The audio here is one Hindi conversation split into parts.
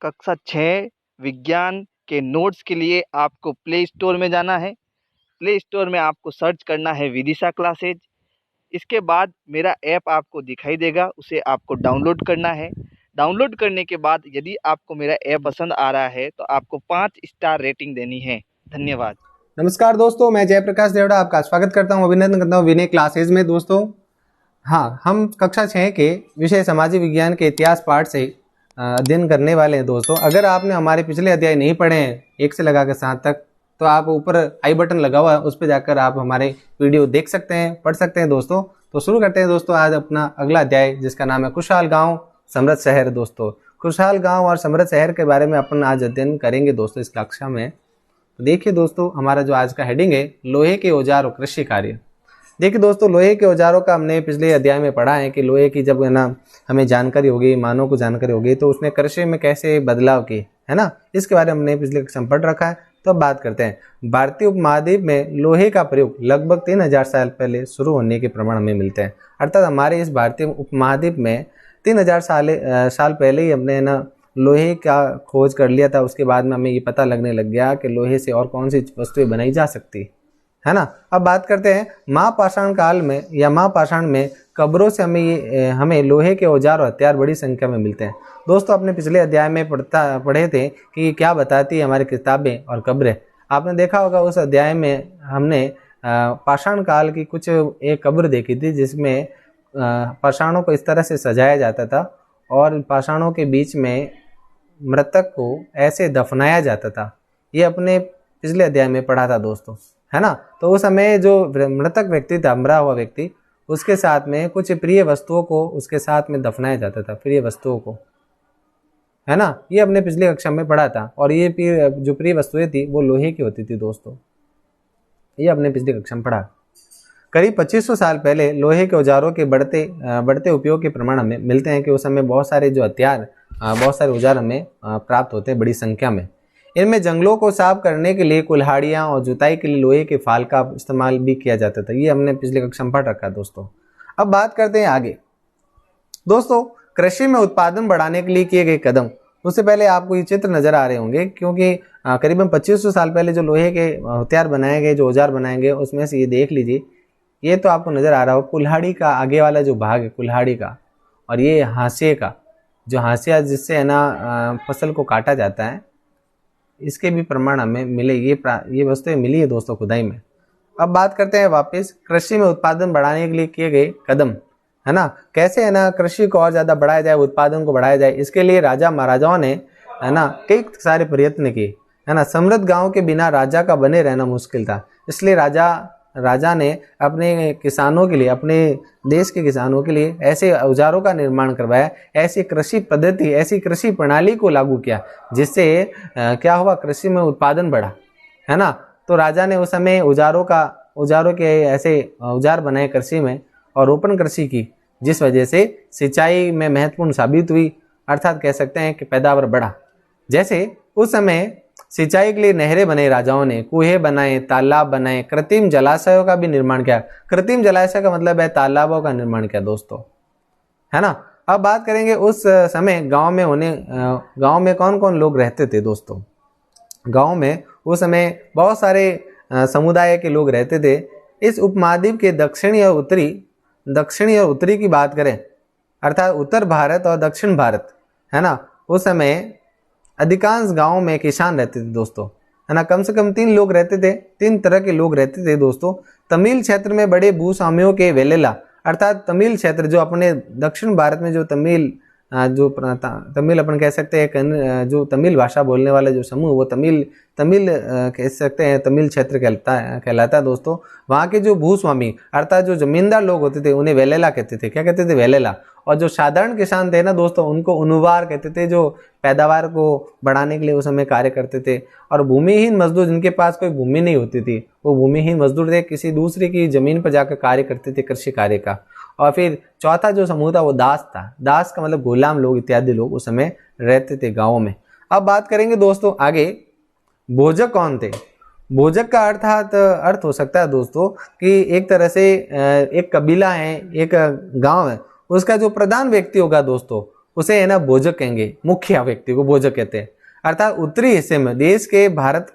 कक्षा 6 विज्ञान के नोट्स के लिए आपको प्ले स्टोर में जाना है। प्ले स्टोर में आपको सर्च करना है विदिशा क्लासेज। इसके बाद मेरा ऐप आपको दिखाई देगा, उसे आपको डाउनलोड करना है। डाउनलोड करने के बाद यदि आपको मेरा ऐप पसंद आ रहा है तो आपको 5 स्टार रेटिंग देनी है। धन्यवाद। नमस्कार दोस्तों, मैं जयप्रकाश देवड़ा आपका स्वागत करता हूं, अभिनंदन करता हूं विनय क्लासेज में। दोस्तों हाँ, हम कक्षा 6 के विषय सामाजिक विज्ञान के इतिहास पाठ से अध्ययन करने वाले हैं। दोस्तों अगर आपने हमारे पिछले अध्याय नहीं पढ़े हैं 1 से लगाकर 7 तक, तो आप ऊपर आई बटन लगा हुआ है, उस पर जाकर आप हमारे वीडियो देख सकते हैं, पढ़ सकते हैं। दोस्तों तो शुरू करते हैं दोस्तों आज अपना अगला अध्याय, जिसका नाम है खुशहाल गाँव समृद्ध शहर। दोस्तों खुशहाल गाँव और समृद्ध शहर के बारे में अपन आज अध्ययन करेंगे दोस्तों इस कक्षा में। तो देखिए दोस्तों, हमारा जो आज का हेडिंग है लोहे के औजार और कृषि कार्य। देखिए दोस्तों, लोहे के औजारों का हमने पिछले अध्याय में पढ़ा है कि लोहे की जब है ना हमें जानकारी होगी, मानव को जानकारी होगी, तो उसने कृषि में कैसे बदलाव किए, है ना, इसके बारे में हमने पिछले कक्षा में पढ़ रखा है। तो अब बात करते हैं। भारतीय उपमहाद्वीप में लोहे का प्रयोग लगभग 3000 साल पहले शुरू होने के प्रमाण हमें मिलते हैं। अर्थात हमारे इस भारतीय उपमहाद्वीप में 3000 साल पहले ही हमने ना लोहे का खोज कर लिया था। उसके बाद में हमें ये पता लगने लग गया कि लोहे से और कौन सी वस्तुएं बनाई जा सकती है ना। अब बात करते हैं महापाषाण काल में या महापाषाण में कब्रों से हमें लोहे के औजार और हथियार बड़ी संख्या में मिलते हैं। दोस्तों अपने पिछले अध्याय में पढ़े थे कि क्या बताती है हमारी किताबें और कब्रें। आपने देखा होगा उस अध्याय में हमने पाषाण काल की कुछ एक कब्र देखी थी, जिसमें पाषाणों को इस तरह से सजाया जाता था और पाषाणों के बीच में मृतक को ऐसे दफनाया जाता था। ये अपने पिछले अध्याय में पढ़ा था दोस्तों, है ना। तो उस समय जो मृतक व्यक्ति था, मरा हुआ व्यक्ति, उसके साथ में कुछ प्रिय वस्तुओं को उसके साथ में दफनाया जाता था, प्रिय वस्तुओं को, है ना। ये अपने पिछले कक्षा में पढ़ा था। और ये जो प्रिय वस्तुएं थी वो लोहे की होती थी दोस्तों, ये अपने पिछले कक्षा में पढ़ा। करीब 2500 साल पहले लोहे के औजारों के बढ़ते उपयोग के प्रमाण हमें मिलते हैं कि उस समय बहुत सारे जो हथियार, बहुत सारे औजार हमें प्राप्त होते हैं बड़ी संख्या में। इनमें जंगलों को साफ करने के लिए कुल्हाड़ियाँ और जुताई के लिए लोहे के फाल का इस्तेमाल भी किया जाता था। ये हमने पिछले कक्षा में पढ़ रखा है दोस्तों। अब बात करते हैं आगे। दोस्तों कृषि में उत्पादन बढ़ाने के लिए किए गए कदम। उससे पहले आपको ये चित्र नजर आ रहे होंगे, क्योंकि करीबन 2500 साल पहले जो लोहे के हथियार बनाए गए, जो औजार बनाए गए, उसमें से ये देख लीजिए, ये तो आपको नजर आ रहा हो कुल्हाड़ी का आगे वाला जो भाग है कुल्हाड़ी का, और ये हाशिए का, जो हाशिया जिससे है ना फसल को काटा जाता है, इसके भी प्रमाण हमें मिले। ये वस्तुएं मिली है दोस्तों खुदाई में। अब बात करते हैं वापस कृषि में उत्पादन बढ़ाने के लिए किए गए कदम, है ना। कैसे है ना कृषि को और ज्यादा बढ़ाया जाए, उत्पादन को बढ़ाया जाए, इसके लिए राजा महाराजाओं ने है ना कई सारे प्रयत्न किए, है ना। समृद्ध गांव के बिना राजा का बने रहना मुश्किल था, इसलिए राजा ने अपने किसानों के लिए, अपने देश के किसानों के लिए ऐसे औजारों का निर्माण करवाया, ऐसी कृषि पद्धति, ऐसी कृषि प्रणाली को लागू किया, जिससे क्या हुआ, कृषि में उत्पादन बढ़ा, है ना। तो राजा ने उस समय औजारों के ऐसे औजार बनाए कृषि में और रोपण कृषि की, जिस वजह से सिंचाई में महत्वपूर्ण साबित हुई। अर्थात कह सकते हैं कि पैदावार बढ़ा। जैसे उस समय सिंचाई के लिए नहरें बनाई राजाओं ने, कुएं बनाए, तालाब बनाए, कृत्रिम जलाशयों का भी निर्माण किया। कृत्रिम जलाशय का मतलब है तालाबों का निर्माण किया दोस्तों, है ना। अब बात करेंगे उस समय गांव में कौन कौन लोग रहते थे दोस्तों। गांव में उस समय बहुत सारे समुदाय के लोग रहते थे। इस उपमहाद्वीप के दक्षिणी और उत्तरी की बात करें, अर्थात उत्तर भारत और दक्षिण भारत, है ना, उस समय अधिकांश गांवों में किसान रहते थे दोस्तों, है ना। कम से कम 3 लोग रहते थे, 3 तरह के लोग रहते थे दोस्तों। तमिल क्षेत्र में बड़े भूस्वामियों के वेलेला, अर्थात तमिल क्षेत्र जो अपने दक्षिण भारत में जो तमिल अपन कह सकते हैं, जो तमिल भाषा बोलने वाले जो समूह, वो तमिल कह सकते हैं, तमिल क्षेत्र कहलाता है दोस्तों। वहाँ के जो भूस्वामी अर्थात जो जमींदार लोग होते थे उन्हें वेलेला कहते थे। क्या कहते थे? वेलेला। और जो साधारण किसान थे ना दोस्तों, उनको उनुवार कहते थे, जो पैदावार को बढ़ाने के लिए उस समय कार्य करते थे। और भूमिहीन मजदूर, जिनके पास कोई भूमि नहीं होती थी, वो भूमिहीन मजदूर थे, किसी दूसरे की जमीन पर जाकर कार्य करते थे, कृषि कार्य का। और फिर चौथा जो समूह था वो दास था। दास का मतलब गुलाम लोग इत्यादि लोग उस समय रहते थे गाँवों में। अब बात करेंगे दोस्तों आगे, भोजक कौन थे। भोजक का अर्थ हो सकता है दोस्तों कि एक तरह से एक कबीला है, एक गांव है, उसका जो प्रधान व्यक्ति होगा दोस्तों, उसे है ना भोजक कहेंगे, मुखिया व्यक्ति को भोजक कहते हैं। अर्थात उत्तरी हिस्से में देश के भारत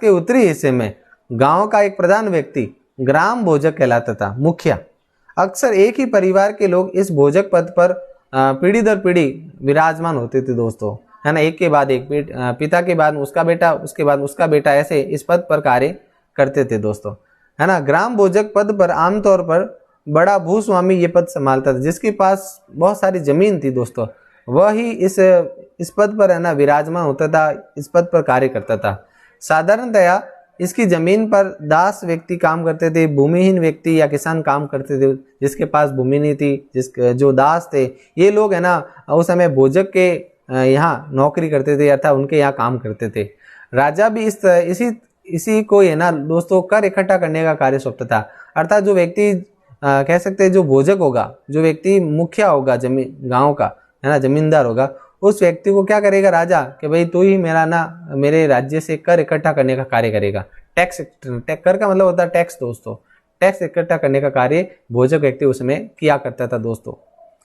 के उत्तरी हिस्से में गांव का एक प्रधान व्यक्ति ग्राम भोजक कहलाता था, मुखिया। अक्सर एक ही परिवार के लोग इस भोजक पद पर पीढ़ी दर पीढ़ी विराजमान होते थे दोस्तों, है ना। एक के बाद एक, पिता के बाद उसका बेटा, उसके बाद उसका बेटा, ऐसे इस पद पर कार्य करते थे दोस्तों, है ना। ग्राम भोजक पद पर आमतौर पर बड़ा भूस्वामी ये पद संभालता था, जिसके पास बहुत सारी जमीन थी दोस्तों, वह ही इस पद पर है ना विराजमान होता था, इस पद पर कार्य करता था। साधारणतया इसकी जमीन पर दास व्यक्ति काम करते थे, भूमिहीन व्यक्ति या किसान काम करते थे। जिसके पास भूमि नहीं थी, जो दास थे, ये लोग है ना उस समय भोजक के यहाँ नौकरी करते थे, अर्थात उनके यहाँ काम करते थे। राजा भी इसी को है ना दोस्तों कर इकट्ठा करने का कार्य सौंपता था। अर्थात जो व्यक्ति कह सकते हैं जो भोजक होगा, जो व्यक्ति मुखिया होगा जमीन गांव का, है ना, जमींदार होगा, उस व्यक्ति को क्या करेगा राजा कि भाई तू ही मेरे राज्य से कर इकट्ठा करने का कार्य करेगा। कर का मतलब होता है टैक्स दोस्तों। टैक्स इकट्ठा करने का कार्य भोजक व्यक्ति उसमें किया करता था दोस्तों,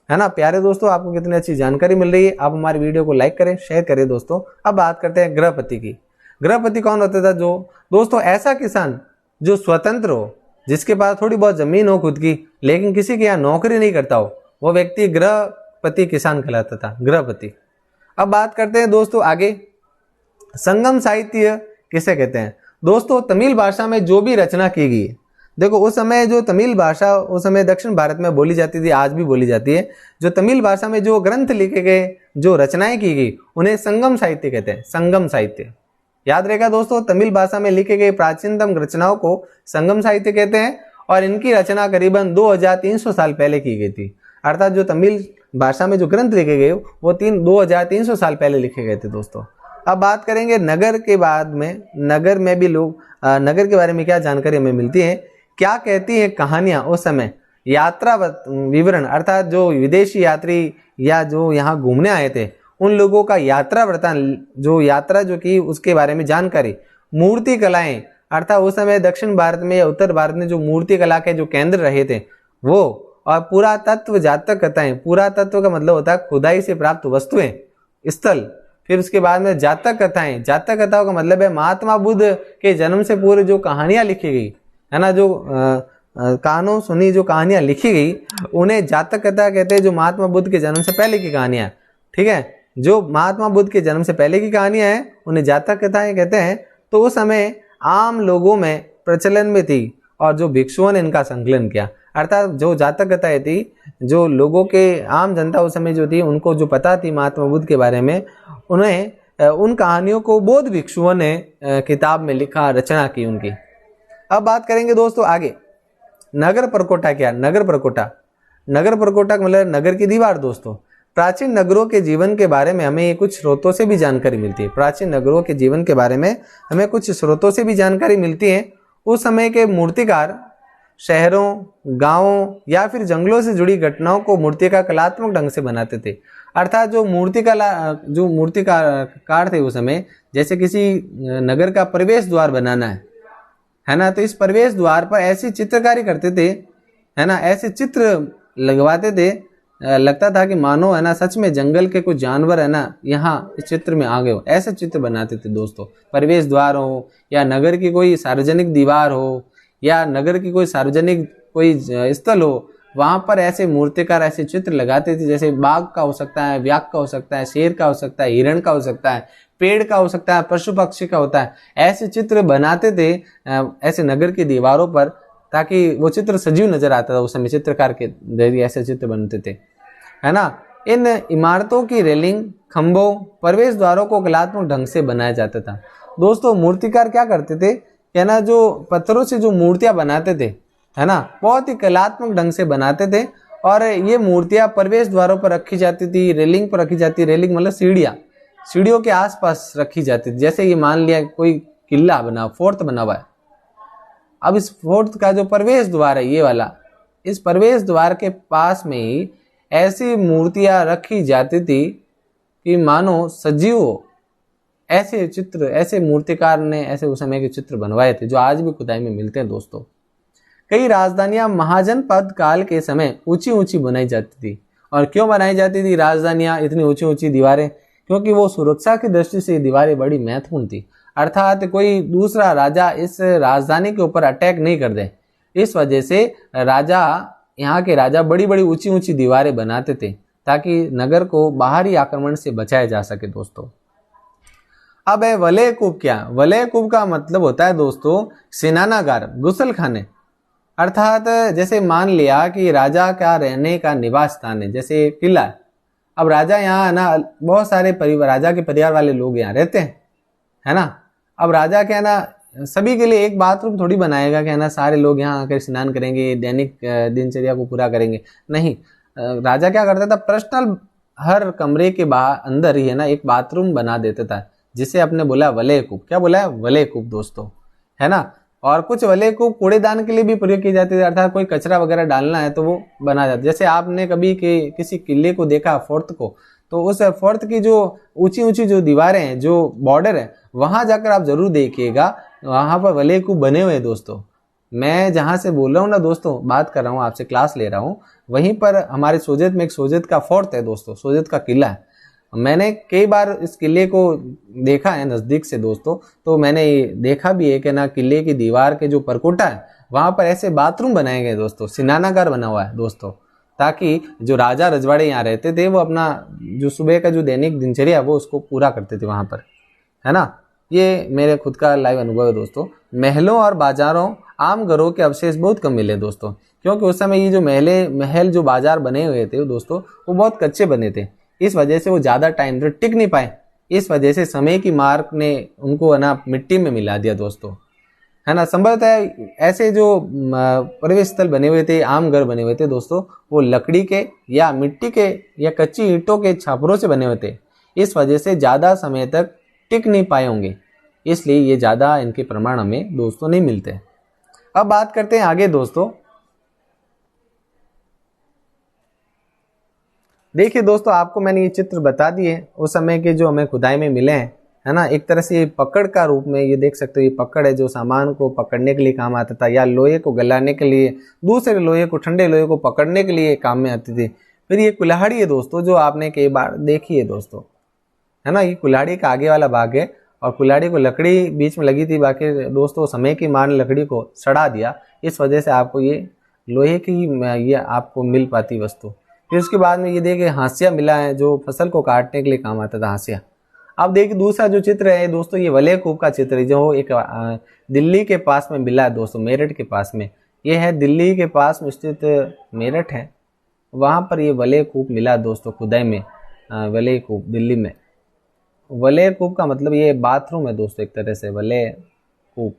है ना। प्यारे दोस्तों, आपको कितनी अच्छी जानकारी मिल रही है। आप हमारी वीडियो को लाइक करें, शेयर करें दोस्तों। अब बात करते हैं गृहपति की। गृहपति कौन होता था? जो दोस्तों ऐसा किसान जो स्वतंत्र हो, जिसके पास थोड़ी बहुत जमीन हो खुद की, लेकिन किसी के यहाँ नौकरी नहीं करता हो, वो व्यक्ति गृहपति किसान कहलाता था, गृहपति। अब बात करते हैं दोस्तों आगे, संगम साहित्य किसे कहते हैं? दोस्तों तमिल भाषा में जो भी रचना की गई है, देखो उस समय जो तमिल भाषा उस समय दक्षिण भारत में बोली जाती थी, आज भी बोली जाती है। जो तमिल भाषा में जो ग्रंथ लिखे गए, जो रचनाएं की गई, उन्हें संगम साहित्य कहते हैं, संगम साहित्य। याद रहेगा दोस्तों, तमिल भाषा में लिखे गए प्राचीनतम रचनाओं को संगम साहित्य कहते हैं, और इनकी रचना करीबन 2300 साल पहले की गई थी। अर्थात जो तमिल भाषा में जो ग्रंथ लिखे गए वो 2300 साल पहले लिखे गए थे दोस्तों। अब बात करेंगे नगर के बाद में, नगर में भी लोग नगर के बारे में क्या जानकारी हमें मिलती है, क्या कहती है कहानियां उस समय, यात्रा विवरण, अर्थात जो विदेशी यात्री या जो यहाँ घूमने आए थे उन लोगों का यात्रा वृतांत, जो यात्रा जो की उसके बारे में जानकारी। मूर्ति कलाएं, अर्थात उस समय दक्षिण भारत में या उत्तर भारत में जो मूर्ति कला के जो केंद्र रहे थे वो, और पुरातत्व जातक कथाएं। पुरातत्व का मतलब होता है खुदाई से प्राप्त वस्तुएं, स्थल। फिर उसके बाद में जातक कथाएं। जातक कथाओं का मतलब है महात्मा बुद्ध के जन्म से पूर्व जो कहानियां लिखी गई, है ना, जो कानों सुनी जो कहानियां लिखी गई, उन्हें जातक कथा कहते हैं, जो महात्मा बुद्ध के जन्म से पहले की कहानियां। ठीक है, जो महात्मा बुद्ध के जन्म से पहले की कहानियां हैं उन्हें जातक कथाएं कहते हैं। तो उस समय आम लोगों में प्रचलन में थी, और जो भिक्षुओं ने इनका संकलन किया। अर्थात जो जातक कथाएं थी, जो लोगों के आम जनता उस समय जो थी, उनको जो पता थी महात्मा बुद्ध के बारे में, उन्हें उन कहानियों को बौद्ध भिक्षुओं ने किताब में लिखा, रचना की उनकी। अब बात करेंगे दोस्तों आगे, नगर परकोटा क्या? नगर परकोटा, नगर परकोटा का मतलब नगर की दीवार दोस्तों। प्राचीन नगरों के जीवन के बारे में हमें कुछ स्रोतों से भी जानकारी मिलती है। प्राचीन नगरों के जीवन के बारे में हमें कुछ स्रोतों से भी जानकारी मिलती है। उस समय के मूर्तिकार शहरों, गांवों या फिर जंगलों से जुड़ी घटनाओं को मूर्ति का कलात्मक ढंग से बनाते थे। अर्थात जो मूर्तिकार थे उस समय, जैसे किसी नगर का प्रवेश द्वार बनाना है ना, तो इस प्रवेश द्वार पर ऐसी चित्रकारी करते थे, है ना, ऐसे चित्र लगवाते थे, लगता था कि मानो है ना सच में जंगल के कुछ जानवर है ना यहाँ इस चित्र में आ गए हो, ऐसे चित्र बनाते थे दोस्तों। प्रवेश द्वार हो, या नगर की कोई सार्वजनिक दीवार हो, या नगर की कोई सार्वजनिक कोई स्थल हो, वहां पर ऐसे मूर्तिकार ऐसे चित्र लगाते थे। जैसे बाघ का हो सकता है, व्याघ का हो सकता है, शेर का हो सकता है, हिरण का हो सकता है, पेड़ का हो सकता है, पशु पक्षी का होता है, ऐसे चित्र बनाते थे ऐसे नगर की दीवारों पर, ताकि वो चित्र सजीव नजर आता था। उस समय चित्रकार के जरिए ऐसे चित्र बनते थे, है ना। इन इमारतों की रेलिंग, खंभों, प्रवेश द्वारों को कलात्मक ढंग से बनाया जाता था दोस्तों। मूर्तिकार क्या करते थे, है ना, जो पत्थरों से जो मूर्तियां बनाते थे, है ना, बहुत ही कलात्मक ढंग से बनाते थे। और ये मूर्तियां प्रवेश द्वारों पर रखी जाती थी, रेलिंग पर रखी जाती, रेलिंग मतलब सीढ़ियों के आसपास रखी जाती थी। जैसे ये मान लिया कोई किला बना, फोर्ट बना हुआ है, अब इस फोर्ट का जो प्रवेश द्वार है ये वाला, इस प्रवेश द्वार के पास में ही ऐसी मूर्तियां रखी जाती थी कि मानो सजीव हो। ऐसे चित्र, ऐसे मूर्तिकार ने ऐसे उस समय के चित्र बनवाए थे, जो आज भी खुदाई में मिलते हैं दोस्तों। कई राजधानियां महाजनपद काल के समय ऊंची ऊंची बनाई जाती थी, और क्यों बनाई जाती थी राजधानियां, इतनी ऊंची ऊंची दीवारें? क्योंकि वो सुरक्षा की दृष्टि से दीवारें बड़ी महत्वपूर्ण थी, अर्थात कोई दूसरा राजा इस राजधानी के ऊपर अटैक नहीं कर दे। इस वजह से राजा, यहाँ के राजा बड़ी बड़ी ऊंची ऊंची दीवारें बनाते थे ताकि नगर को बाहरी आक्रमण से बचाया जा सके दोस्तों। अब है वलय कूप। क्या वलय कूप का मतलब होता है दोस्तों सेनानागार, गुसल खाने। अर्थात जैसे मान लिया कि राजा का रहने का निवास स्थान है, जैसे किला है। अब राजा यहाँ है ना, बहुत सारे परिवार, राजा के परिवार वाले लोग यहाँ रहते हैं, है ना। अब राजा क्या है ना, सभी के लिए एक बाथरूम थोड़ी बनाएगा कि है ना सारे लोग यहाँ आकर स्नान करेंगे, दैनिक दिनचर्या को पूरा करेंगे, नहीं। राजा क्या करता था, पर्सनल हर कमरे के बाहर अंदर ही है ना एक बाथरूम बना देता था, जिसे अपने बोला वलय कूप। क्या बोला है? वलय कूप दोस्तों, है ना। और कुछ वलय कूप कूड़ेदान के लिए भी प्रयोग किए जाते थे, अर्थात कोई कचरा वगैरह डालना है तो वो बना जाता। जैसे आपने कभी किसी किले को देखा, फोर्ट को, तो उस फोर्ट की जो ऊंची ऊंची जो दीवारें हैं, जो बॉर्डर है, वहां जाकर आप जरूर देखिएगा, वहां पर वलय कूप बने हुए हैं दोस्तों। मैं जहां से बोल रहा हूँ ना दोस्तों, बात कर रहा हूँ आपसे, क्लास ले रहा हूँ, वहीं पर हमारे सोजत में एक सोजत का फोर्ट है दोस्तों, सोजत का किला है। मैंने कई बार इस किले को देखा है नजदीक से दोस्तों, तो मैंने देखा भी है कि ना किले की दीवार के जो परकोटा है वहां पर ऐसे बाथरूम बनाए गए दोस्तों, स्नानागार बना हुआ है दोस्तों, ताकि जो राजा रजवाड़े यहाँ रहते थे वो अपना जो सुबह का जो दैनिक दिनचर्या वो उसको पूरा करते थे वहां पर, है ना। ये मेरे खुद का लाइव अनुभव है दोस्तों। महलों और बाजारों, आम घरों के अवशेष बहुत कम मिले दोस्तों, क्योंकि उस समय ये जो महल जो बाजार बने हुए थे दोस्तों, वो बहुत कच्चे बने थे। इस वजह से वो ज्यादा टाइम तक टिक नहीं पाए। इस वजह से समय की मार ने उनको ना मिट्टी में मिला दिया दोस्तों, है ना। संभवतः ऐसे जो परिवेश स्थल बने हुए थे, आम घर बने हुए थे दोस्तों, वो लकड़ी के या मिट्टी के या कच्ची ईंटों के छापरों से बने हुए थे। इस वजह से ज्यादा समय तक टिक नहीं पाए होंगे, इसलिए ये ज्यादा इनके प्रमाण हमें दोस्तों नहीं मिलते। अब बात करते हैं आगे दोस्तों। देखिए दोस्तों, आपको मैंने ये चित्र बता दिए उस समय के जो हमें खुदाई में मिले हैं, है ना। एक तरह से ये पकड़ का रूप में, ये देख सकते हो, ये पकड़ है जो सामान को पकड़ने के लिए काम आता था, या लोहे को गलाने के लिए, दूसरे लोहे को, ठंडे लोहे को पकड़ने के लिए काम में आती थी। फिर ये कुल्हाड़ी है दोस्तों, जो आपने कई बार देखी है दोस्तों, है ना। ये कुल्हाड़ी का आगे वाला भाग है, और कुल्हाड़ी को लकड़ी बीच में लगी थी, बाकी दोस्तों समय की मार ने लकड़ी को सड़ा दिया, इस वजह से आपको ये लोहे की ये आपको मिल पाती वस्तु। फिर उसके बाद में ये देखिए हांसिया मिला है, जो फसल को काटने के लिए काम आता था, हांसिया। अब देखिए दूसरा जो चित्र है दोस्तों, ये वलय कूप का चित्र है, जो एक दिल्ली के पास में मिला है दोस्तों, मेरठ के पास में। ये है दिल्ली के पास में स्थित मेरठ है, वहां पर ये वलय कूप मिला दोस्तों खुदाई में, वलय कूप दिल्ली में। वलय कूप का मतलब ये बाथरूम है दोस्तों, एक तरह से वलय कूप।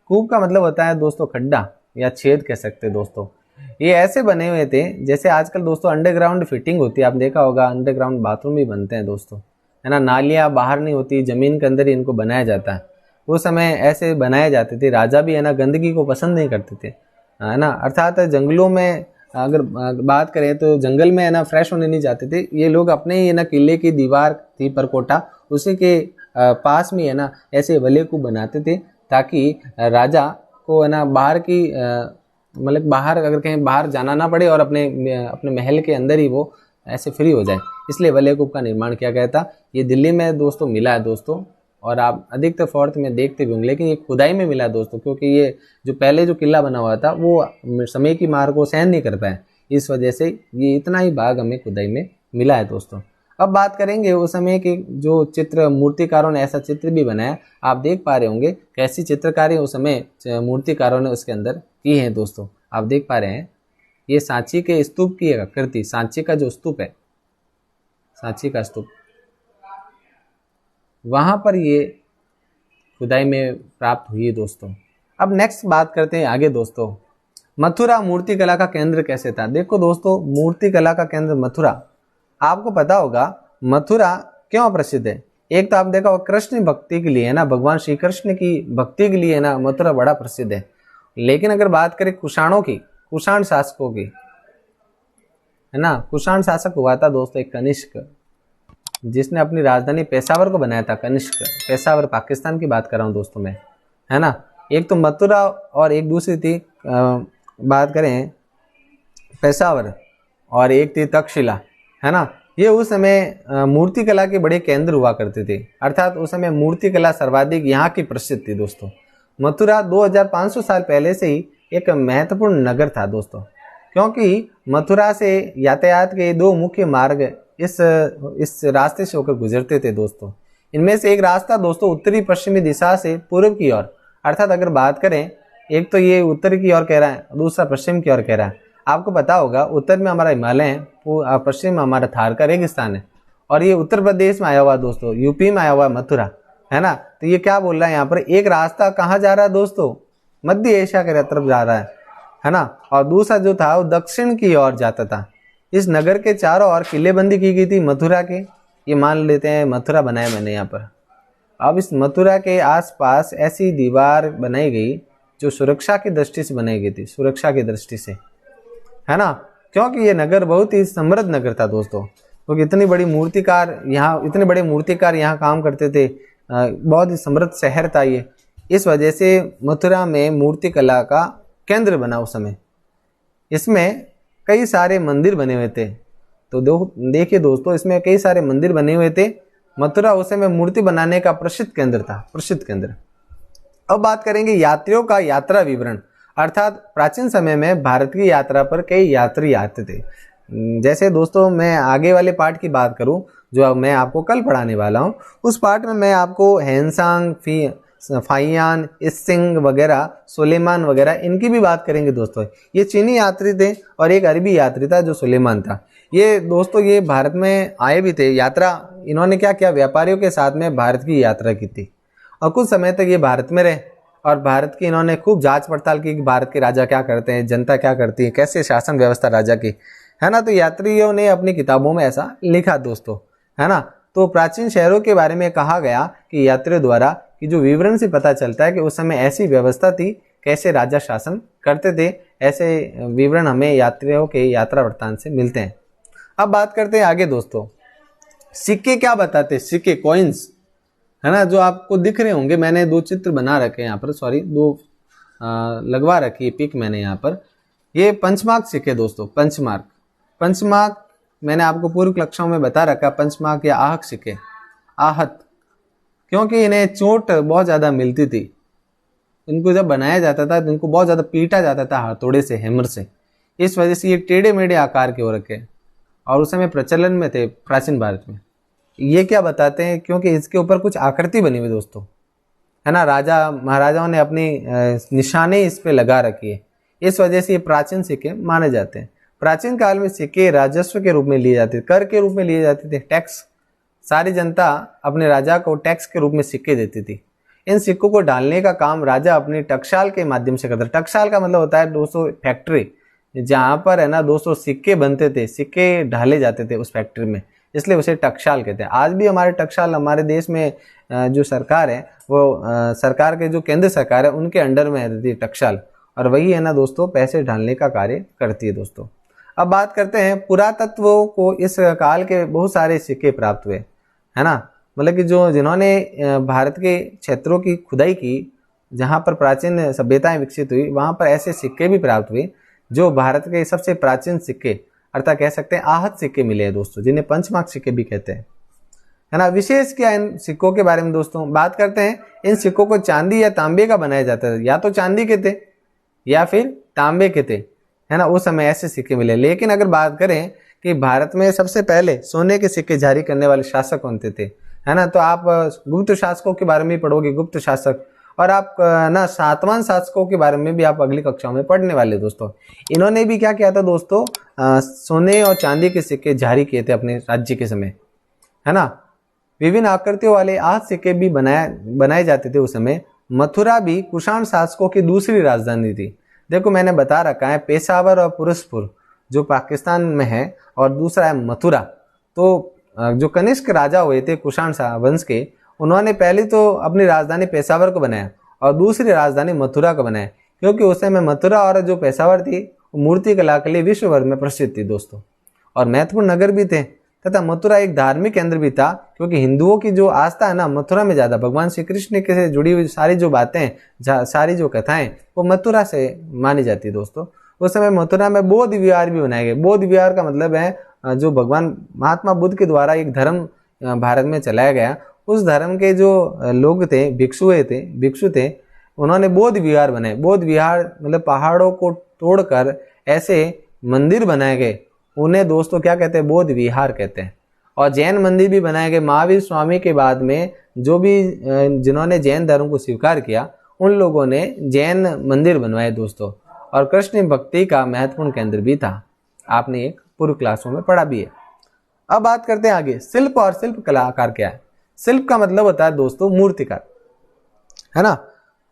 कूप का मतलब होता है दोस्तों खड्डा या छेद कह सकते हैं दोस्तों। ये ऐसे बने हुए थे जैसे आजकल दोस्तों अंडरग्राउंड फिटिंग होती है, आप देखा होगा अंडरग्राउंड बाथरूम भी बनते हैं दोस्तों, है ना। नालियां बाहर नहीं होती, जमीन के अंदर ही इनको बनाया जाता है। उस समय ऐसे बनाए जाते थे। राजा भी है ना गंदगी को पसंद नहीं करते थे, है ना। अर्थात जंगलों में अगर बात करें तो जंगल में है ना फ्रेश होने नहीं जाते थे ये लोग। अपने ही है ना किले की दीवार थी परकोटा, उसी के पास में है ना ऐसे वलय कूप बनाते थे, ताकि राजा को है ना बाहर की मतलब बाहर अगर कहीं बाहर जाना ना पड़े, और अपने महल के अंदर ही वो ऐसे फ्री हो जाए, इसलिए वलय कूप का निर्माण किया गया था। ये दिल्ली में दोस्तों मिला है दोस्तों, और आप अधिकतर फोर्ट में देखते भी होंगे, लेकिन ये खुदाई में मिला दोस्तों, क्योंकि ये जो पहले जो किला बना हुआ था वो समय की मार को सहन नहीं कर पाया, इस वजह से ये इतना ही भाग हमें खुदाई में मिला है दोस्तों। अब बात करेंगे उस समय के जो चित्र मूर्तिकारों ने ऐसा चित्र भी बनाया, आप देख पा रहे होंगे कैसी चित्रकारी उस समय मूर्तिकारों ने उसके अंदर की है दोस्तों। आप देख पा रहे हैं ये सांची के स्तूप की आकृति, सांची का जो स्तूप है, सांची का स्तूप, वहां पर ये खुदाई में प्राप्त हुई है दोस्तों। अब नेक्स्ट बात करते हैं आगे दोस्तों, मथुरा मूर्तिकला का केंद्र कैसे था। देखो दोस्तों, मूर्तिकला का केंद्र मथुरा, आपको पता होगा मथुरा क्यों प्रसिद्ध है। एक तो आप देखा होगा कृष्ण भक्ति के लिए, है ना, भगवान श्री कृष्ण की भक्ति के लिए है ना मथुरा बड़ा प्रसिद्ध है। लेकिन अगर बात करें कुषाणों की, कुषाण शासकों की, है ना, कुषाण शासक हुआ था दोस्तों एक कनिष्क, जिसने अपनी राजधानी पेशावर को बनाया था। कनिष्क, पेशावर पाकिस्तान की बात कर रहा हूँ दोस्तों मैं, है ना। एक तो मथुरा और एक दूसरी थी बात करें पेशावर, और एक थी तक्षशिला, है ना। ये उस समय मूर्ति कला के बड़े केंद्र हुआ करते थे, अर्थात उस समय मूर्ति कला सर्वाधिक यहाँ की प्रसिद्ध थी दोस्तों। मथुरा 2500 साल पहले से ही एक महत्वपूर्ण नगर था दोस्तों, क्योंकि मथुरा से यातायात के दो मुख्य मार्ग इस रास्ते से होकर गुजरते थे दोस्तों। इनमें से एक रास्ता दोस्तों उत्तरी पश्चिमी दिशा से पूर्व की ओर, अर्थात अगर बात करें, एक तो ये उत्तर की ओर कह रहा है, दूसरा पश्चिम की ओर कह रहा है। आपको पता होगा उत्तर में हमारा हिमालय है, पश्चिम में हमारा थार का रेगिस्तान है, और ये उत्तर प्रदेश में आया हुआ दोस्तों, यूपी में आया हुआ मथुरा, है ना। तो ये क्या बोल रहा है यहाँ पर, एक रास्ता कहाँ जा रहा है दोस्तों, मध्य एशिया के तरफ जा रहा है ना, और दूसरा जो था वो दक्षिण की ओर जाता था। इस नगर के चारों ओर किलेबंदी की गई थी मथुरा के, ये मान लेते हैं मथुरा बनाया मैंने यहाँ पर। अब इस मथुरा के आसपास ऐसी दीवार बनाई गई जो सुरक्षा की दृष्टि से बनाई गई थी, सुरक्षा की दृष्टि से, है ना, क्योंकि ये नगर बहुत ही समृद्ध नगर था दोस्तों, क्योंकि इतने बड़े मूर्तिकार यहाँ काम करते थे, बहुत ही समृद्ध शहर था ये। इस वजह से मथुरा में मूर्ति कला का केंद्र बना उस समय। इसमें कई सारे मंदिर बने हुए थे, तो देखिए दोस्तों, इसमें कई सारे मंदिर बने हुए थे। मथुरा उस समय मूर्ति बनाने का प्रसिद्ध केंद्र था, प्रसिद्ध केंद्र। अब बात करेंगे यात्रियों का यात्रा विवरण, अर्थात प्राचीन समय में भारत की यात्रा पर कई यात्री आते थे। जैसे दोस्तों मैं आगे वाले पार्ट की बात करूं, जो मैं आपको कल पढ़ाने वाला हूं, उस पार्ट में मैं आपको हैंसांग, फाइयान, इसिंग वगैरह, सुलेमान वगैरह, इनकी भी बात करेंगे दोस्तों। ये चीनी यात्री थे और एक अरबी यात्री था जो सुलेमान था। ये दोस्तों ये भारत में आए भी थे, यात्रा इन्होंने क्या किया, व्यापारियों के साथ में भारत की यात्रा की थी, और कुछ समय तक ये भारत में रहे, और भारत की इन्होंने खूब जांच पड़ताल की कि भारत के राजा क्या करते हैं, जनता क्या करती है, कैसे शासन व्यवस्था राजा की, है ना। तो यात्रियों ने अपनी किताबों में ऐसा लिखा दोस्तों, है ना। तो प्राचीन शहरों के बारे में कहा गया कि यात्रियों द्वारा कि जो विवरण से पता चलता है कि उस समय ऐसी व्यवस्था थी, कैसे राजा शासन करते थे, ऐसे विवरण हमें यात्रियों के यात्रा वृत्तांत से मिलते हैं। अब बात करते हैं आगे दोस्तों, सिक्के क्या बताते हैं, सिक्के, कॉइन्स, है ना, जो आपको दिख रहे होंगे। मैंने दो चित्र बना रखे हैं यहाँ पर, सॉरी दो लगवा रखी है पिक मैंने यहाँ पर। ये पंचमार्क सिक्के दोस्तों, पंचमार्क मैंने आपको पूर्व कक्षाओं में बता रखा, पंचमार्क या आहत सिक्के, आहत, क्योंकि इन्हें चोट बहुत ज़्यादा मिलती थी। इनको जब बनाया जाता था तो इनको बहुत ज़्यादा पीटा जाता था हथौड़े से, हैमर से, इस वजह से ये टेढ़े मेढ़े आकार के हो रखे, और उस समय प्रचलन में थे प्राचीन भारत में। ये क्या बताते हैं, क्योंकि इसके ऊपर कुछ आकृति बनी हुई दोस्तों, है ना, राजा महाराजाओं ने अपनी निशानी इस पे लगा रखी है, इस वजह से ये प्राचीन सिक्के माने जाते हैं। प्राचीन काल में सिक्के राजस्व के रूप में लिए जाते थे, कर के रूप में लिए जाते थे, टैक्स, सारी जनता अपने राजा को टैक्स के रूप में सिक्के देती थी। इन सिक्कों को डालने का काम राजा अपनी टकसाल के माध्यम से करता है। टकसाल का मतलब होता है 200 फैक्ट्री, जहाँ पर है ना 200 सिक्के बनते थे, सिक्के ढाले जाते थे उस फैक्ट्री में, इसलिए उसे टकसाल कहते हैं। आज भी हमारे टकसाल, हमारे देश में जो सरकार है वो सरकार के जो केंद्र सरकार है उनके अंडर में रहती है टकसाल, और वही है ना दोस्तों पैसे ढालने का कार्य करती है दोस्तों। अब बात करते हैं पुरातत्वों को, इस काल के बहुत सारे सिक्के प्राप्त हुए, है ना, मतलब कि जिन्होंने भारत के क्षेत्रों की खुदाई की, जहाँ पर प्राचीन सभ्यताएं विकसित हुई, वहाँ पर ऐसे सिक्के भी प्राप्त हुए जो भारत के सबसे प्राचीन सिक्के, अर्थात कह सकते हैं आहत सिक्के मिले हैं दोस्तों, जिन्हें पंचमार्क सिक्के भी कहते हैं, है ना। विशेष क्या इन सिक्कों के बारे में दोस्तों बात करते हैं। इन सिक्कों को चांदी या तांबे का बनाया जाता था, या तो चांदी के थे या फिर तांबे के थे, है ना, उस समय ऐसे सिक्के मिले। लेकिन अगर बात करें कि भारत में सबसे पहले सोने के सिक्के जारी करने वाले शासक कौन थे, है ना, तो आप गुप्त शासकों के बारे में पढ़ोगे, गुप्त शासक, और आप ना सातवां शासकों के बारे में भी आप अगली कक्षाओं में पढ़ने वाले दोस्तों। इन्होंने भी क्या किया था दोस्तों, सोने और चांदी के सिक्के जारी किए थे अपने राज्य के समय, है ना। विभिन्न आकृतियों वाले आज सिक्के भी बनाए जाते थे उस समय। मथुरा भी कुषाण शासकों की दूसरी राजधानी थी। देखो मैंने बता रखा है, पेशावर और पुरस्पुर जो पाकिस्तान में है, और दूसरा है मथुरा। तो जो कनिष्क राजा हुए थे कुषाण वंश के, उन्होंने पहले तो अपनी राजधानी पेशावर को बनाया और दूसरी राजधानी मथुरा को बनाया, क्योंकि उस समय मथुरा और जो पेशावर थी मूर्ति कला के लिए विश्व भर में प्रसिद्ध थी दोस्तों, और महत्वपूर्ण नगर भी थे। तथा मथुरा एक धार्मिक केंद्र भी था, क्योंकि हिंदुओं की जो आस्था है ना मथुरा में ज्यादा, भगवान श्री कृष्ण के से जुड़ी हुई सारी जो बातें, सारी जो कथाएं वो मथुरा से मानी जाती है दोस्तों। उस समय मथुरा में बौद्ध विहार भी बनाए गए। बौद्ध विहार का मतलब है जो भगवान महात्मा बुद्ध के द्वारा एक धर्म भारत में चलाया गया, उस धर्म के जो लोग थे, भिक्षु थे, उन्होंने बौद्ध विहार बनाए। बौद्ध विहार मतलब पहाड़ों को तोड़कर ऐसे मंदिर बनाए गए, उन्हें दोस्तों क्या कहते हैं? बौद्ध विहार कहते हैं। और जैन मंदिर भी बनाए गए। महावीर स्वामी के बाद में जो भी जिन्होंने जैन धर्म को स्वीकार किया, उन लोगों ने जैन मंदिर बनवाए दोस्तों। और कृष्ण भक्ति का महत्वपूर्ण केंद्र भी था, आपने एक पूर्व क्लासों में पढ़ा भी है। अब बात करते हैं आगे, शिल्प और शिल्प कलाकार क्या है। शिल्प का मतलब होता है दोस्तों मूर्तिकार, है ना।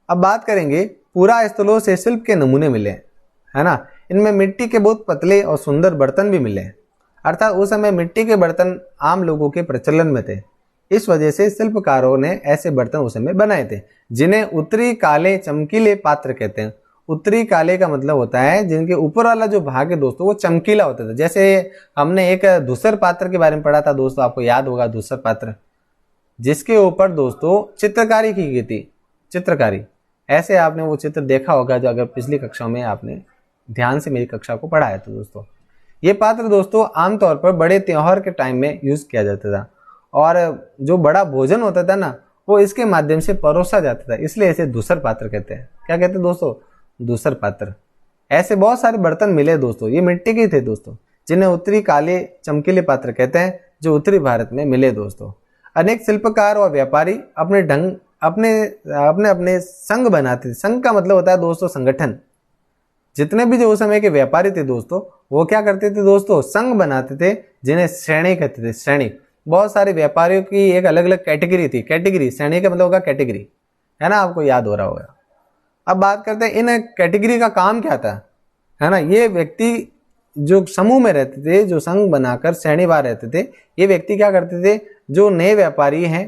अब बात करेंगे, पूरा स्थलों से शिल्प के नमूने मिले, है ना। इनमें मिट्टी के बहुत पतले और सुंदर बर्तन भी मिले, अर्थात उस समय मिट्टी के बर्तन आम लोगों के प्रचलन में थे। इस वजह से शिल्पकारों ने ऐसे बर्तन उस समय बनाए थे, जिन्हें उत्तरी काले चमकीले पात्र कहते हैं। उत्तरी काले का मतलब होता है जिनके ऊपर वाला जो भाग है दोस्तों वो चमकीला होता था। जैसे हमने एक धूसर पात्र के बारे में पढ़ा था दोस्तों, आपको याद होगा धूसर पात्र, जिसके ऊपर दोस्तों चित्रकारी की गई थी। चित्रकारी ऐसे आपने वो चित्र देखा होगा, जो अगर पिछली कक्षा में आपने ध्यान से मेरी कक्षा को पढ़ा है तो दोस्तों ये पात्र दोस्तों आमतौर पर बड़े त्योहार के टाइम में यूज किया जाता था, और जो बड़ा भोजन होता था ना वो इसके माध्यम से परोसा जाता था, इसलिए इसे धूसर पात्र कहते हैं। क्या कहते हैं दोस्तों? धूसर पात्र। ऐसे बहुत सारे बर्तन मिले दोस्तों, ये मिट्टी के थे दोस्तों, जिन्हें उत्तरी काले चमकीले पात्र कहते हैं, जो उत्तरी भारत में मिले दोस्तों। अनेक शिल्पकार और व्यापारी अपने संघ बनाते थे। संघ का मतलब होता है दोस्तों संगठन। जितने भी जो उस समय के व्यापारी थे दोस्तों, वो क्या करते थे दोस्तों? संघ बनाते थे, जिन्हें श्रेणी कहते थे। श्रेणी, बहुत सारे व्यापारियों की एक अलग अलग कैटेगरी थी। कैटेगरी, श्रेणी का मतलब होगा कैटेगरी, है ना, आपको याद हो रहा होगा। अब बात करते हैं इन कैटेगरी का काम क्या था, है ना। ये व्यक्ति जो समूह में रहते थे, जो संघ बनाकर श्रेणीवार रहते थे, ये व्यक्ति क्या करते थे? जो नए व्यापारी हैं,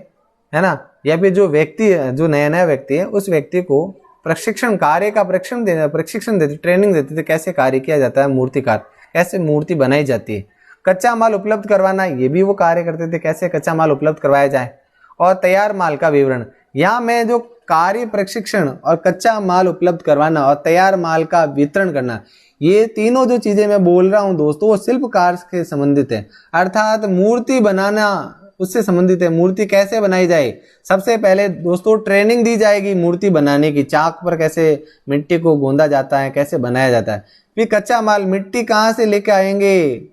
है ना, या फिर जो व्यक्ति जो नया व्यक्ति है, उस व्यक्ति को प्रशिक्षण, कार्य का प्रशिक्षण देते, ट्रेनिंग देते थे, कैसे कार्य किया जाता है, मूर्तिकार, कैसे मूर्ति बनाई जाती है। कच्चा माल उपलब्ध करवाना, ये भी वो कार्य करते थे, कैसे कच्चा माल उपलब्ध करवाया जाए। और तैयार माल का विवरण, यहाँ मैं जो कार्य प्रशिक्षण और कच्चा माल उपलब्ध करवाना और तैयार माल का वितरण करना, ये तीनों जो चीजें मैं बोल रहा हूं दोस्तों, वो शिल्पकार से संबंधित है, अर्थात मूर्ति बनाना उससे संबंधित है। मूर्ति कैसे बनाई जाए, सबसे पहले दोस्तों ट्रेनिंग दी जाएगी मूर्ति बनाने की, चाक पर कैसे मिट्टी को गोंदा जाता है, कैसे बनाया जाता है। फिर कच्चा माल, मिट्टी कहाँ से लेके आएंगे,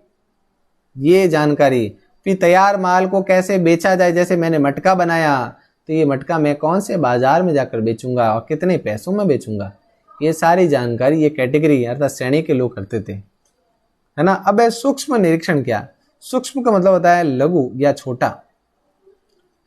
ये जानकारी। फिर तैयार माल को कैसे बेचा जाए, जैसे मैंने मटका बनाया, तो ये मटका मैं कौन से बाजार में जाकर बेचूंगा और कितने पैसों में बेचूंगा, ये सारी जानकारी ये कैटेगरी अर्थात श्रेणी के लोग करते थे, है ना। अब है सूक्ष्म निरीक्षण। क्या? सूक्ष्म का मतलब होता है लघु या छोटा,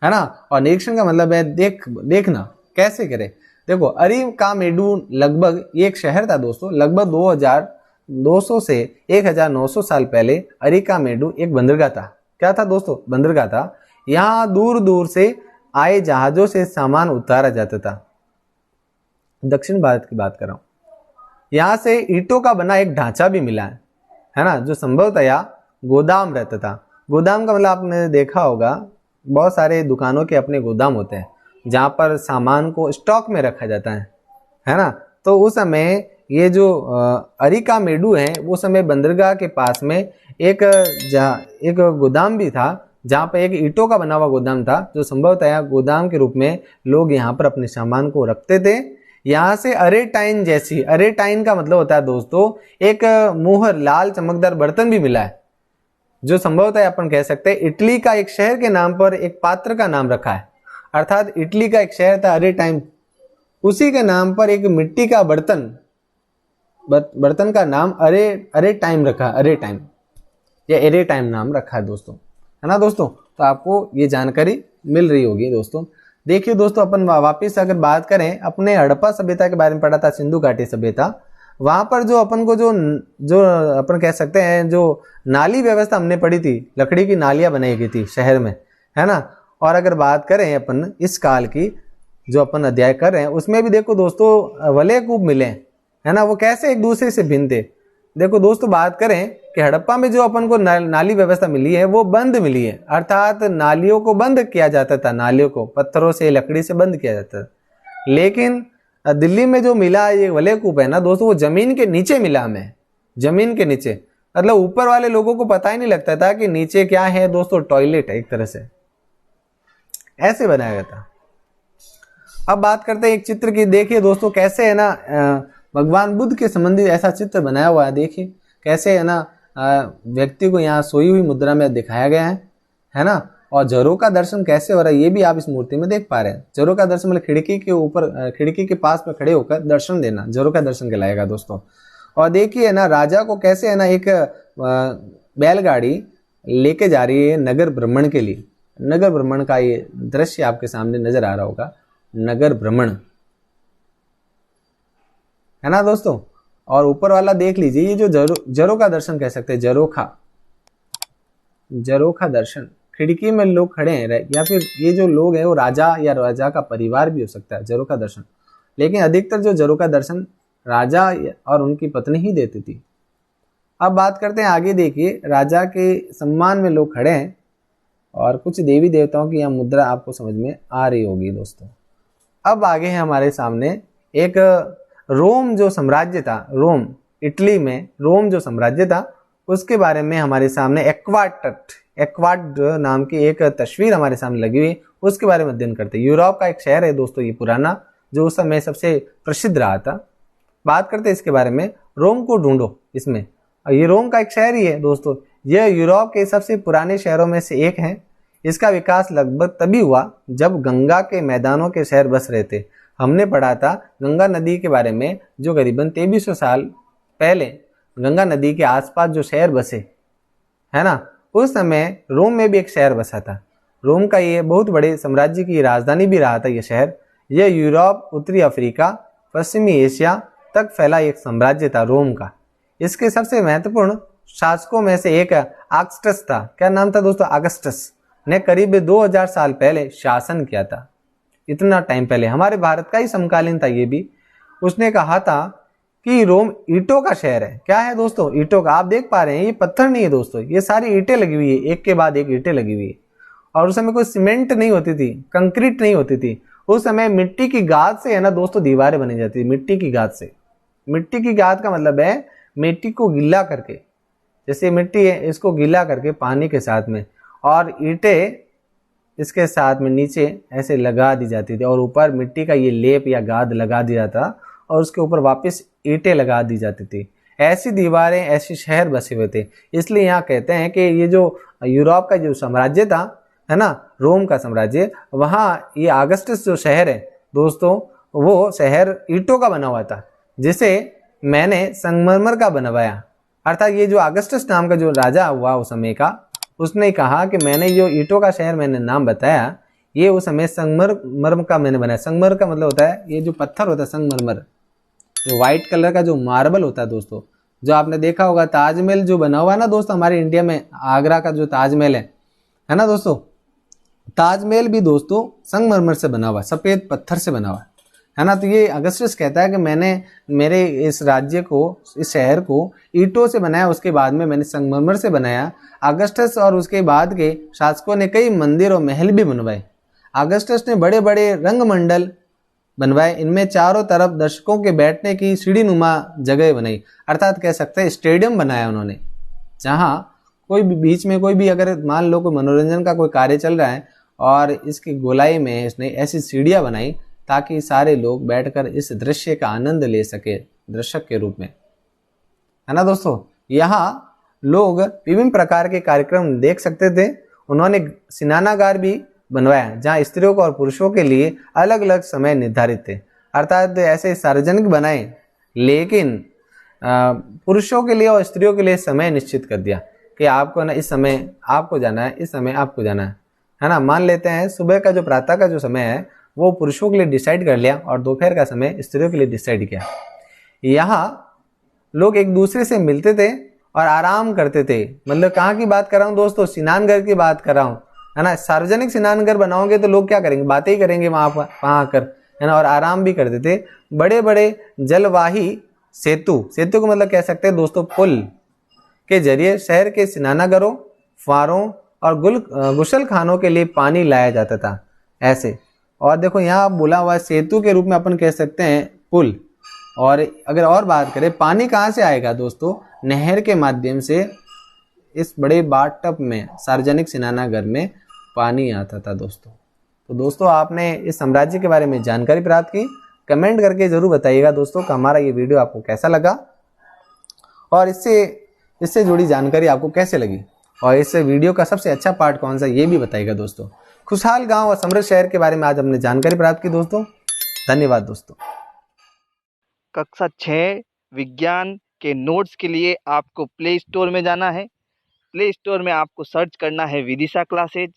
है ना, और निरीक्षण का मतलब है देखना। कैसे करे? देखो, अरिकामेडु लगभग ये एक शहर था दोस्तों, लगभग 2200 से 1900 साल पहले अरिकामेडु एक बंदरगाह था। क्या था दोस्तों? बंदरगाह था। यहाँ दूर दूर से आए जहाजों से सामान उतारा जाता था। दक्षिण भारत की बात कर रहा हूं। यहाँ से ईंटों का बना एक ढांचा भी मिला है ना, जो संभवतया गोदाम रहता था। गोदाम का मतलब आपने देखा होगा, बहुत सारे दुकानों के अपने गोदाम होते हैं, जहाँ पर सामान को स्टॉक में रखा जाता है ना। तो उस समय ये जो अरिकामेडु है, वो समय बंदरगाह के पास में एक गोदाम भी था, जहाँ पर एक ईंटों का बना हुआ गोदाम था, जो संभवतः गोदाम के रूप में लोग यहाँ पर अपने सामान को रखते थे। यहाँ से अरेटाइन जैसी, अरेटाइन का मतलब होता है दोस्तों एक मुहर, लाल चमकदार बर्तन भी मिला है, जो संभवतः अपन कह सकते हैं इटली का एक शहर के नाम पर एक पात्र का नाम रखा है, अर्थात इटली का एक शहर था अरेटाइन, उसी के नाम पर एक मिट्टी का बर्तन का नाम अरेटाइन रखा, अरेटाइन या एरेटाइन नाम रखा है दोस्तों, है ना दोस्तों। तो आपको ये जानकारी मिल रही होगी दोस्तों। देखिए दोस्तों, अपन वापिस अगर बात करें, अपने हड़प्पा सभ्यता के बारे में पढ़ा था, सिंधु घाटी सभ्यता। वहां पर जो अपन को जो अपन कह सकते हैं जो नाली व्यवस्था हमने पढ़ी थी, लकड़ी की नालियां बनाई गई थी शहर में, है ना। और अगर बात करें अपन इस काल की, जो अपन अध्याय कर रहे हैं, उसमें भी देखो दोस्तों वलय कूप मिले, है ना, वो कैसे एक दूसरे से भिन्न थे। देखो दोस्तों, बात करें कि हड़प्पा में जो अपन को नाली व्यवस्था मिली है, वो बंद मिली है, अर्थात नालियों को बंद किया जाता था, नालियों को पत्थरों से, लकड़ी से बंद किया जाता था। लेकिन दिल्ली में जो मिला ये वलय कूप है ना दोस्तों, वो जमीन के नीचे मिला हमें, जमीन के नीचे। मतलब ऊपर वाले लोगों को पता ही नहीं लगता था कि नीचे क्या है दोस्तों, टॉयलेट है एक तरह से, ऐसे बनाया गया था। अब बात करते हैं एक चित्र की। देखिए दोस्तों कैसे है ना भगवान बुद्ध के संबंधित ऐसा चित्र बनाया हुआ है। देखिए कैसे है ना व्यक्ति को यहाँ सोई हुई मुद्रा में दिखाया गया है ना। और जरों का दर्शन कैसे हो रहा है ये भी आप इस मूर्ति में देख पा रहे हैं। जरों का दर्शन मतलब खिड़की के ऊपर, खिड़की के पास में खड़े होकर दर्शन देना, जरों का दर्शन कहलाएगा दोस्तों। और देखिए ना राजा को कैसे है ना एक बैलगाड़ी लेके जा रही है नगर भ्रमण के लिए। नगर भ्रमण का ये दृश्य आपके सामने नजर आ रहा होगा, नगर भ्रमण है ना दोस्तों। और ऊपर वाला देख लीजिए, ये जो जरों का दर्शन कह सकते हैं, जरोखा दर्शन, खिड़की में लोग खड़े हैं, या फिर ये जो लोग हैं वो राजा या राजा का परिवार भी हो सकता है, जरों का दर्शन। लेकिन अधिकतर जो जरों का दर्शन राजा और उनकी पत्नी ही देती थी। अब बात करते हैं आगे। देखिए राजा के सम्मान में लोग खड़े हैं और कुछ देवी देवताओं की यहाँ मुद्रा आपको समझ में आ रही होगी दोस्तों। अब आगे है हमारे सामने एक रोम जो साम्राज्य था, रोम, इटली में रोम जो साम्राज्य था उसके बारे में हमारे सामने एक्वाड नाम की एक तस्वीर हमारे सामने लगी हुई, उसके बारे में अध्ययन करते हैं। यूरोप का एक शहर है दोस्तों ये पुराना, जो उस समय सबसे प्रसिद्ध रहा था। बात करते हैं इसके बारे में। रोम को ढूंढो इसमें, ये रोम का एक शहर ही है दोस्तों। यह यूरोप के सबसे पुराने शहरों में से एक है। इसका विकास लगभग तभी हुआ जब गंगा के मैदानों के शहर बस रहे थे। हमने पढ़ा था गंगा नदी के बारे में, जो करीबन 2300 साल पहले गंगा नदी के आसपास जो शहर बसे है ना, उस समय रोम में भी एक शहर बसा था। रोम का ये बहुत बड़े साम्राज्य की राजधानी भी रहा था ये शहर। यह यूरोप, उत्तरी अफ्रीका, पश्चिमी एशिया तक फैला एक साम्राज्य था रोम का। इसके सबसे महत्वपूर्ण शासकों में से एक ऑगस्टस था। क्या नाम था दोस्तों? ऑगस्टस ने करीब 2000 साल पहले शासन किया था। इतना टाइम पहले, हमारे भारत का ही समकालीन था ये भी। उसने कहा था कि रोम ईंटों का शहर है। क्या है दोस्तों? ईंटों का। आप देख पा रहे हैं ये पत्थर नहीं है दोस्तों, ये सारी ईंटें लगी हुई है, एक के बाद एक ईंटें लगी हुई है। और उस समय कोई सीमेंट नहीं होती थी, कंक्रीट नहीं होती थी। उस समय मिट्टी की गाद से है ना दोस्तों दीवारें बनी जाती थी, मिट्टी की गाद से। मिट्टी की गाद का मतलब है मिट्टी को गीला करके, जैसे मिट्टी है इसको गीला करके पानी के साथ में, और ईंटें इसके साथ में नीचे ऐसे लगा दी जाती थी, और ऊपर मिट्टी का ये लेप या गाद लगा दिया था, और उसके ऊपर वापस ईंटें लगा दी जाती थी। ऐसी दीवारें, ऐसे शहर बसे हुए थे। इसलिए यहाँ कहते हैं कि ये जो यूरोप का जो साम्राज्य था है ना, रोम का साम्राज्य, वहाँ ये ऑगस्टस जो शहर है दोस्तों, वो शहर ईंटों का बना हुआ था, जिसे मैंने संगमरमर का बनवाया। अर्थात ये जो ऑगस्टस नाम का जो राजा हुआ उस समय का, उसने कहा कि मैंने जो ईंटों का शहर मैंने नाम बताया, ये उस समय संगमरमर का मैंने बनाया। संगमरमर का मतलब होता है ये जो पत्थर होता है संगमरमर, जो व्हाइट कलर का जो मार्बल होता है दोस्तों, जो आपने देखा होगा ताजमहल जो बना हुआ है ना दोस्तों हमारे इंडिया में, आगरा का जो ताजमहल है ना दोस्तों, ताजमहल भी दोस्तों संगमरमर से बना हुआ है, सफेद पत्थर से बना हुआ है ना। तो ये ऑगस्टस कहता है कि मैंने मेरे इस राज्य को, इस शहर को ईंटों से बनाया, उसके बाद में मैंने संगमरमर से बनाया। ऑगस्टस और उसके बाद के शासकों ने कई मंदिर और महल भी बनवाए। ऑगस्टस ने बड़े बड़े रंगमंडल बनवाए, इनमें चारों तरफ दर्शकों के बैठने की सीढ़ी नुमा जगह बनाई, अर्थात कह सकते हैं स्टेडियम बनाया उन्होंने, जहाँ कोई भी बीच में कोई भी अगर मान लो कोई मनोरंजन का कोई कार्य चल रहा है और इसकी गोलाई में इसने ऐसी सीढ़ियाँ बनाई ताकि सारे लोग बैठकर इस दृश्य का आनंद ले सके दर्शक के रूप में, है ना दोस्तों। यहाँ लोग विभिन्न प्रकार के कार्यक्रम देख सकते थे। उन्होंने स्नानागार भी बनवाया जहाँ स्त्रियों को और पुरुषों के लिए अलग अलग समय निर्धारित थे, अर्थात ऐसे सार्वजनिक बनाए, लेकिन पुरुषों के लिए और स्त्रियों के लिए समय निश्चित कर दिया कि आपको ना इस समय आपको जाना है, इस समय आपको जाना है ना। मान लेते हैं सुबह का जो प्रातः का जो समय है वो पुरुषों के लिए डिसाइड कर लिया और दोपहर का समय स्त्रियों के लिए डिसाइड किया। यहाँ लोग एक दूसरे से मिलते थे और आराम करते थे। मतलब कहाँ की बात कर रहा हूँ दोस्तों? स्नानघर की बात कर रहा हूँ, है ना। सार्वजनिक स्नानघर बनाओगे तो लोग क्या करेंगे? बातें ही करेंगे वहाँ आकर, है ना, और आराम भी करते थे। बड़े बड़े जलवाही सेतु, सेतु को मतलब कह सकते हैं दोस्तों पुल के जरिए शहर के स्नानागारों, फुहारों और गुसल खानों के लिए पानी लाया जाता था ऐसे। और देखो यहाँ बोला हुआ सेतु के रूप में अपन कह सकते हैं पुल। और अगर और बात करें पानी कहाँ से आएगा दोस्तों, नहर के माध्यम से इस बड़े बाथटब में, सार्वजनिक स्नानागार में पानी आता था दोस्तों। तो दोस्तों आपने इस साम्राज्य के बारे में जानकारी प्राप्त की, कमेंट करके जरूर बताइएगा दोस्तों कि हमारा ये वीडियो आपको कैसा लगा और इससे जुड़ी जानकारी आपको कैसे लगी, और इस वीडियो का सबसे अच्छा पार्ट कौन सा ये भी बताइएगा दोस्तों। खुशहाल गांव और समृद्ध शहर के बारे में आज हमने जानकारी प्राप्त की दोस्तों। धन्यवाद दोस्तों। कक्षा 6 विज्ञान के नोट्स के लिए आपको प्ले स्टोर में जाना है। प्ले स्टोर में आपको सर्च करना है विदिशा क्लासेज।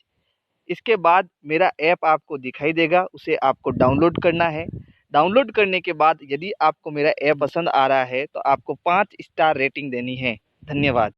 इसके बाद मेरा ऐप आपको दिखाई देगा, उसे आपको डाउनलोड करना है। डाउनलोड करने के बाद यदि आपको मेरा ऐप पसंद आ रहा है तो आपको 5 स्टार रेटिंग देनी है। धन्यवाद।